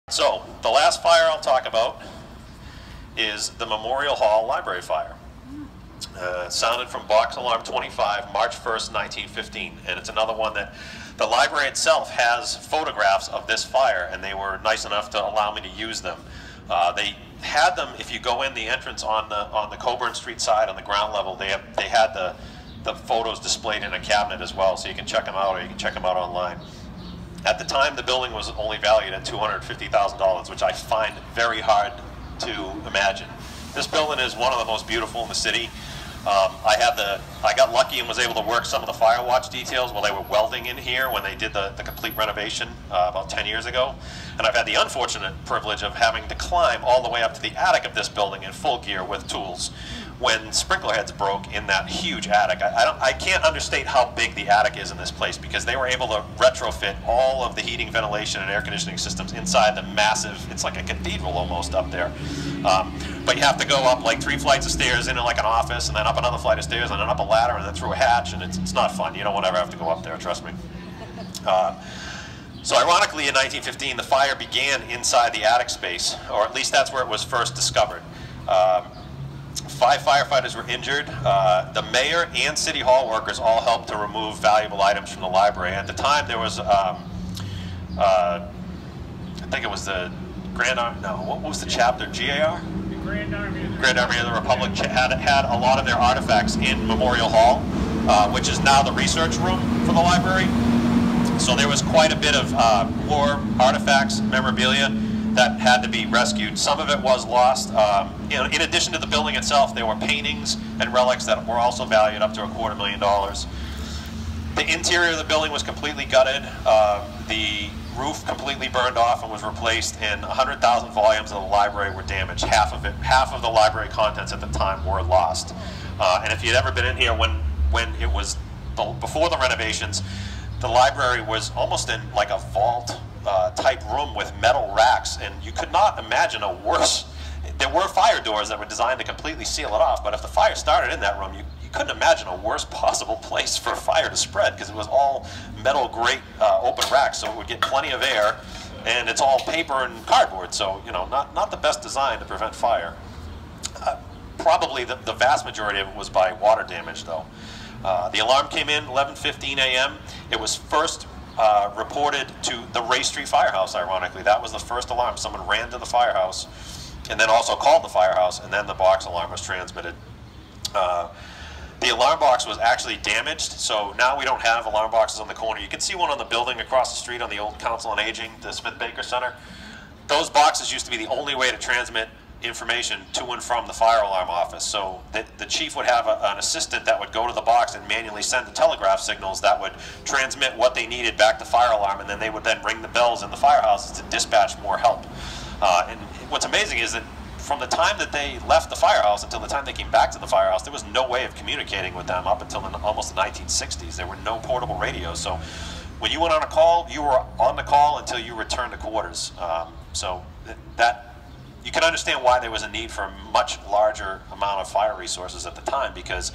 So, the last fire I'll talk about is the Memorial Hall Library fire. Sounded from box alarm 25, March 1st, 1915. And it's another one that the library itself has photographs of this fire, and they were nice enough to allow me to use them. They had them, if you go in the entrance on the Coburn Street side on the ground level, they had the photos displayed in a cabinet as well, so you can check them out, or you can check them out online. At the time, the building was only valued at $250,000, which I find very hard to imagine. This building is one of the most beautiful in the city. I got lucky and was able to work some of the fire watch details while they were welding in here when they did the complete renovation about 10 years ago. And I've had the unfortunate privilege of having to climb all the way up to the attic of this building in full gear with tools when sprinkler heads broke in that huge attic. I can't understate how big the attic is in this place, because they were able to retrofit all of the heating, ventilation, and air conditioning systems inside the massive, it's like a cathedral almost up there. But you have to go up like 3 flights of stairs into like an office, and then up another flight of stairs, and then up a ladder, and then through a hatch, and it's not fun. You don't want to ever have to go up there, trust me. So ironically, in 1915, the fire began inside the attic space, or at least that's where it was first discovered. 5 firefighters were injured. The mayor and city hall workers all helped to remove valuable items from the library. At the time, there was, I think it was the Grand Army, no, what was the chapter, GAR? The Grand Army of the Republic had a lot of their artifacts in Memorial Hall, which is now the research room for the library. So there was quite a bit of war artifacts, memorabilia, that had to be rescued. Some of it was lost. In addition to the building itself, there were paintings and relics that were also valued up to $250,000. The interior of the building was completely gutted. The roof completely burned off and was replaced, and 100,000 volumes of the library were damaged. Half of the library contents at the time were lost. And if you'd ever been in here when it was before the renovations, the library was almost in like a vault type room with metal racks, and you could not imagine a worse. There were fire doors that were designed to completely seal it off, but if the fire started in that room, you couldn't imagine a worse possible place for a fire to spread, because it was all metal grate open racks, so it would get plenty of air, and it's all paper and cardboard, so you know, not the best design to prevent fire. Probably the vast majority of it was by water damage, though. The alarm came in 11:15 a.m. It was first reported to the Ray Street Firehouse, ironically. That was the first alarm. Someone ran to the firehouse and then also called the firehouse, and then the box alarm was transmitted. The alarm box was actually damaged, so now we don't have alarm boxes on the corner. You can see one on the building across the street on the old Council on Aging, the Smith-Baker Center. Those boxes used to be the only way to transmit information to and from the fire alarm office. So the chief would have an assistant that would go to the box and manually send the telegraph signals that would transmit what they needed back to fire alarm, and then they would then ring the bells in the firehouses to dispatch more help. And what's amazing is that from the time that they left the firehouse until the time they came back to the firehouse, there was no way of communicating with them up until almost the 1960s. There were no portable radios. So when you went on a call, you were on the call until you returned to quarters. So that you can understand why there was a need for a much larger amount of fire resources at the time, because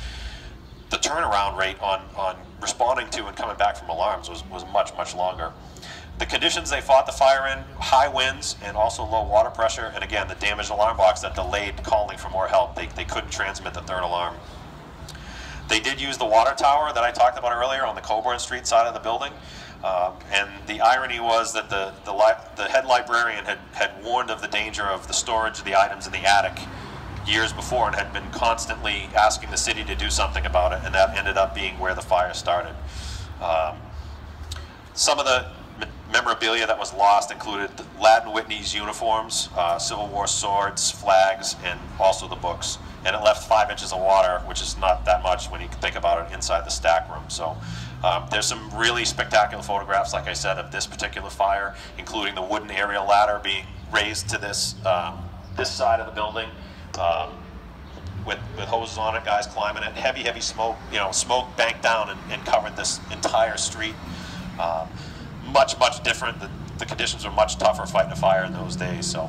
the turnaround rate on responding to and coming back from alarms was much, much longer. The conditions they fought the fire in, high winds and also low water pressure, and again, the damaged alarm box that delayed calling for more help. They couldn't transmit the third alarm. They did use the water tower that I talked about earlier on the Coburn Street side of the building. And the irony was that the head librarian had warned of the danger of the storage of the items in the attic years before, and had been constantly asking the city to do something about it, and that ended up being where the fire started. Some of the memorabilia that was lost included Ladd and Whitney's uniforms, Civil War swords, flags, and also the books. And it left 5 inches of water, which is not that much when you think about it, inside the stack room. So there's some really spectacular photographs, like I said, of this particular fire, including the wooden aerial ladder being raised to this this side of the building with hoses on it, guys climbing it. Heavy smoke, smoke banked down and covered this entire street. Much different. The conditions were much tougher fighting a fire in those days. So,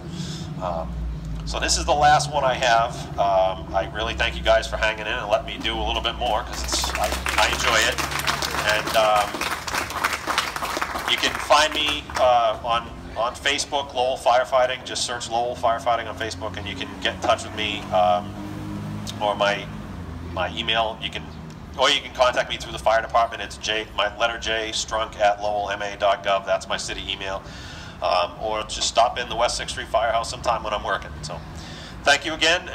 so this is the last one I have. I really thank you guys for hanging in and letting me do a little bit more, because I enjoy it. And you can find me on on Facebook, Lowell Firefighting. Just search Lowell Firefighting on Facebook, and you can get in touch with me, or my email. You can contact me through the fire department. It's my letter J, Strunk at lowellma.gov. That's my city email. Or just stop in the West 6th Street Firehouse sometime when I'm working. So, thank you again. And